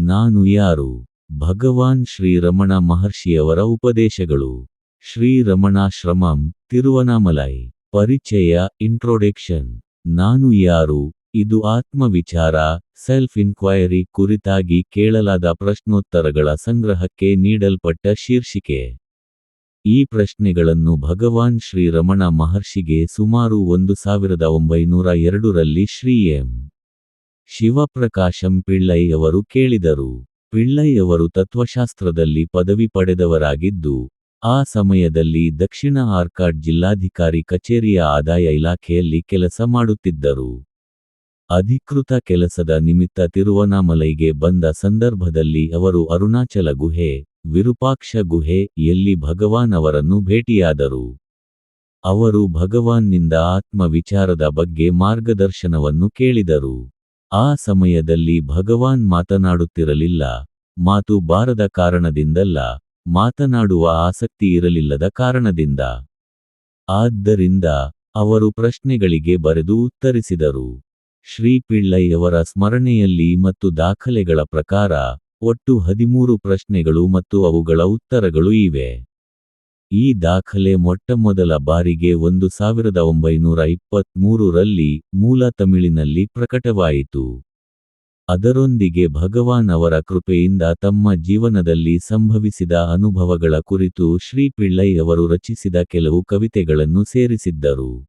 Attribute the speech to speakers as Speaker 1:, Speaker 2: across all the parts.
Speaker 1: ನಾನು ಯಾರು? ಭಗವಾನ್ ಶ್ರೀರಮಣ ಮಹರ್ಷಿಯವರ ಉಪದೇಶಗಳು. ಶ್ರೀರಮಣಾಶ್ರಮಂ, ತಿರುವನಾಮಲೈ. ಪರಿಚಯ, ಇಂಟ್ರೊಡಕ್ಷನ್. ನಾನು ಯಾರು? ಇದು ಆತ್ಮವಿಚಾರ, ಸೆಲ್ಫ್ ಇನ್ಕ್ವೈರಿ ಕುರಿತಾಗಿ ಕೇಳಲಾದ ಪ್ರಶ್ನೋತ್ತರಗಳ ಸಂಗ್ರಹಕ್ಕೆ ನೀಡಲ್ಪಟ್ಟ ಶೀರ್ಷಿಕೆ. ಈ ಪ್ರಶ್ನೆಗಳನ್ನು ಭಗವಾನ್ ಶ್ರೀರಮಣ ಮಹರ್ಷಿಗೆ ಸುಮಾರು 1902ರಲ್ಲಿ ಶ್ರೀ ಎಂ. ಶಿವಪ್ರಕಾಶಂ ಪಿಳ್ಳೈ ಅವರು ಕೇಳಿದರು. ಪಿಳ್ಳೈ ಅವರು ತತ್ವಶಾಸ್ತ್ರದಲ್ಲಿ ಪದವಿ ಪಡೆದವರಾಗಿದ್ದು, ಆ ಸಮಯದಲ್ಲಿ ದಕ್ಷಿಣ ಆರ್ಕಾಡ್ ಜಿಲ್ಲಾಧಿಕಾರಿ ಕಚೇರಿಯ ಆದಾಯ ಇಲಾಖೆಯಲ್ಲಿ ಕೆಲಸ ಮಾಡುತ್ತಿದ್ದರು. ಅಧಿಕೃತ ಕೆಲಸದ ನಿಮಿತ್ತ ತಿರುವನಾಮಲೈಗೆ ಬಂದ ಸಂದರ್ಭದಲ್ಲಿ ಅವರು ಅರುಣಾಚಲ ಗುಹೆ, ವಿರೂಪಾಕ್ಷ ಗುಹೆ ಯಲ್ಲಿ ಭಗವಾನ್ ಅವರನ್ನು ಭೇಟಿಯಾದರು. ಅವರು ಭಗವಾನ್ನಿಂದ ಆತ್ಮ ವಿಚಾರದ ಬಗ್ಗೆ ಮಾರ್ಗದರ್ಶನವನ್ನು ಕೇಳಿದರು. ಆ ಸಮಯದಲ್ಲಿ ಭಗವಾನ್ ಮಾತನಾಡುತ್ತಿರಲಿಲ್ಲ. ಮಾತು ಬಾರದ ಕಾರಣದಿಂದಲ್ಲ, ಮಾತನಾಡುವ ಆಸಕ್ತಿ ಇರಲಿಲ್ಲದ ಕಾರಣದಿಂದ. ಆದ್ದರಿಂದ ಅವರು ಪ್ರಶ್ನೆಗಳಿಗೆ ಬರೆದು ಉತ್ತರಿಸಿದರು. ಶ್ರೀ ಪಿಳ್ಳೈ ಅವರ ಸ್ಮರಣೆಯಲ್ಲಿ ಮತ್ತು ದಾಖಲೆಗಳ ಪ್ರಕಾರ ಒಟ್ಟು 13 ಪ್ರಶ್ನೆಗಳು ಮತ್ತು ಅವುಗಳ ಉತ್ತರಗಳು ಇವೆ. ಈ ದಾಖಲೆ ಮೊಟ್ಟಮೊದಲ ಬಾರಿಗೆ 1923ರಲ್ಲಿ ಮೂಲ ತಮಿಳಿನಲ್ಲಿ ಪ್ರಕಟವಾಯಿತು. ಅದರೊಂದಿಗೆ ಭಗವಾನ್ ಅವರ ಕೃಪೆಯಿಂದ ತಮ್ಮ ಜೀವನದಲ್ಲಿ ಸಂಭವಿಸಿದ ಅನುಭವಗಳ ಕುರಿತು ಶ್ರೀ ಪಿಳ್ಳೈ ಅವರು ರಚಿಸಿದ ಕೆಲವು ಕವಿತೆಗಳನ್ನು ಸೇರಿಸಿದ್ದರು.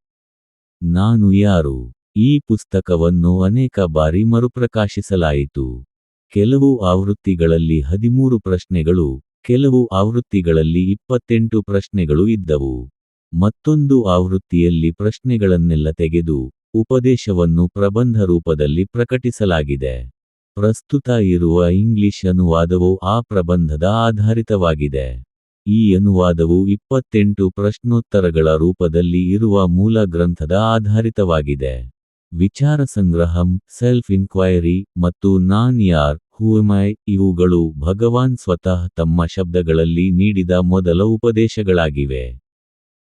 Speaker 1: ನಾನು ಯಾರು? ಈ ಪುಸ್ತಕವನ್ನು ಅನೇಕ ಬಾರಿ ಮರುಪ್ರಕಾಶಿಸಲಾಯಿತು. ಕೆಲವು ಆವೃತ್ತಿಗಳಲ್ಲಿ 13 ಪ್ರಶ್ನೆಗಳು, ಕೆಲವು ಆವೃತ್ತಿಗಳಲ್ಲಿ 28 ಪ್ರಶ್ನೆಗಳು ಇದ್ದವು. ಮತ್ತೊಂದು ಆವೃತ್ತಿಯಲ್ಲಿ ಪ್ರಶ್ನೆಗಳನ್ನೆಲ್ಲ ತೆಗೆದು, ಉಪದೇಶವನ್ನು ಪ್ರಬಂಧ ರೂಪದಲ್ಲಿ ಪ್ರಕಟಿಸಲಾಗಿದೆ. ಪ್ರಸ್ತುತ ಇರುವ ಇಂಗ್ಲಿಷ್ ಅನುವಾದವು ಆ ಪ್ರಬಂಧದ ಆಧಾರಿತವಾಗಿದೆ. ಈ ಅನುವಾದವು 28 ಪ್ರಶ್ನೋತ್ತರಗಳ ರೂಪದಲ್ಲಿ ಇರುವ ಮೂಲ ಗ್ರಂಥದ ಆಧಾರಿತವಾಗಿದೆ. ವಿಚಾರ ಸಂಗ್ರಹಂ, ಸೆಲ್ಫ್ ಇನ್ಕ್ವೈರಿ ಮತ್ತು ನಾನ್ ಯಾರ್, ಹೂ ಆಮ್ ಐ ಇವುಗಳು ಭಗವಾನ್ ಸ್ವತಃ ತಮ್ಮ ಶಬ್ದಗಳಲ್ಲಿ ನೀಡಿದ ಮೊದಲ ಉಪದೇಶಗಳಾಗಿವೆ.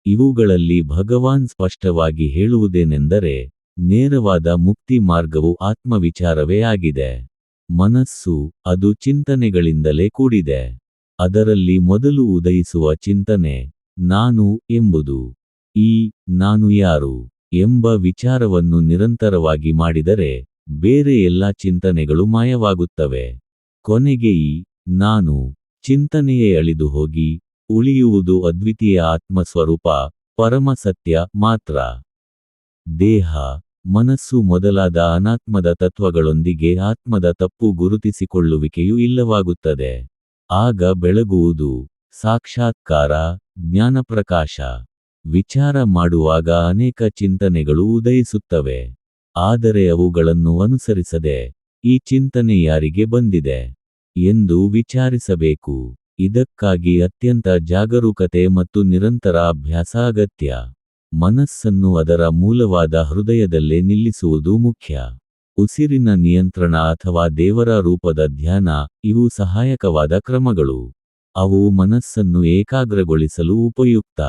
Speaker 1: ಇವುಗಳಲ್ಲಿ ಭಗವಾನ್ ಸ್ಪಷ್ಟವಾಗಿ ಹೇಳುವುದೇನೆಂದರೆ, ನೇರವಾದ ಮುಕ್ತಿ ಮಾರ್ಗವು ಆತ್ಮವಿಚಾರವೇ ಆಗಿದೆ. ಮನಸ್ಸು, ಅದು ಚಿಂತನೆಗಳಿಂದಲೇ ಕೂಡಿದೆ. ಅದರಲ್ಲಿ ಮೊದಲು ಉದಯಿಸುವ ಚಿಂತನೆ, ನಾನು ಎಂಬುದು. ಈ ನಾನು ಯಾರು ಎಂಬ ವಿಚಾರವನ್ನು ನಿರಂತರವಾಗಿ ಮಾಡಿದರೆ, ಬೇರೆ ಎಲ್ಲ ಚಿಂತನೆಗಳು ಮಾಯವಾಗುತ್ತವೆ. ಕೊನೆಗೆ ಈ ನಾನು ಚಿಂತನೆಯೇ ಅಳಿದು ಹೋಗಿ, ಉಳಿಯುವುದು ಅದ್ವಿತೀಯ ಆತ್ಮಸ್ವರೂಪ, ಪರಮ ಸತ್ಯ ಮಾತ್ರ. ದೇಹ, ಮನಸ್ಸು ಮೊದಲಾದ ಅನಾತ್ಮದ ತತ್ವಗಳೊಂದಿಗೆ ಆತ್ಮದ ತಪ್ಪು ಗುರುತಿಸಿಕೊಳ್ಳುವಿಕೆಯು ಇಲ್ಲವಾಗುತ್ತದೆ. ಆಗ ಬೆಳಗುವುದು, ಸಾಕ್ಷಾತ್ಕಾರ, ಜ್ಞಾನಪ್ರಕಾಶ. ವಿಚಾರ ಮಾಡುವಾಗ ಅನೇಕ ಚಿಂತನೆಗಳು ಉದಯಿಸುತ್ತವೆ. ಆದರೆ ಅವುಗಳನ್ನು ಅನುಸರಿಸದೆ, ಈ ಚಿಂತನೆ ಯಾರಿಗೆ ಬಂದಿದೆ ಎಂದು ವಿಚಾರಿಸಬೇಕು. ಇದಕ್ಕಾಗಿ ಅತ್ಯಂತ ಜಾಗರೂಕತೆ ಮತ್ತು ನಿರಂತರ ಅಭ್ಯಾಸ ಅಗತ್ಯ. ಮನಸ್ಸನ್ನು ಅದರ ಮೂಲವಾದ ಹೃದಯದಲ್ಲೇ ನಿಲ್ಲಿಸುವುದು ಮುಖ್ಯ. ಉಸಿರಿನ ನಿಯಂತ್ರಣ ಅಥವಾ ದೇವರ ರೂಪದ ಧ್ಯಾನ, ಇವು ಸಹಾಯಕವಾದ ಕ್ರಮಗಳು. ಅವು ಮನಸ್ಸನ್ನು ಏಕಾಗ್ರಗೊಳಿಸಲು ಉಪಯುಕ್ತ.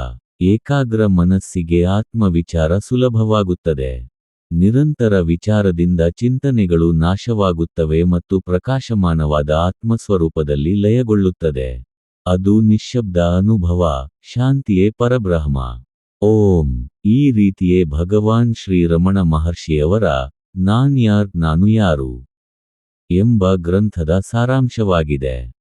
Speaker 1: ಏಕಾಗ್ರ ಮನಸ್ಸಿಗೆ ಆತ್ಮವಿಚಾರ ಸುಲಭವಾಗುತ್ತದೆ. ನಿರಂತರ ವಿಚಾರದಿಂದ ಚಿಂತನೆಗಳು ನಾಶವಾಗುತ್ತವೆ ಮತ್ತು ಪ್ರಕಾಶಮಾನವಾದ ಆತ್ಮಸ್ವರೂಪದಲ್ಲಿ ಲಯಗೊಳ್ಳುತ್ತದೆ. ಅದು ನಿಶ್ಶಬ್ದ ಅನುಭವ, ಶಾಂತಿಯೇ ಪರಬ್ರಹ್ಮ. ಓಂ. ಈ ರೀತಿಯೇ ಭಗವಾನ್ ಶ್ರೀರಮಣ ಮಹರ್ಷಿಯವರ ನಾನ್ ಯಾರ್ ನಾನು ಯಾರು ಎಂಬ ಗ್ರಂಥದ ಸಾರಾಂಶವಾಗಿದೆ.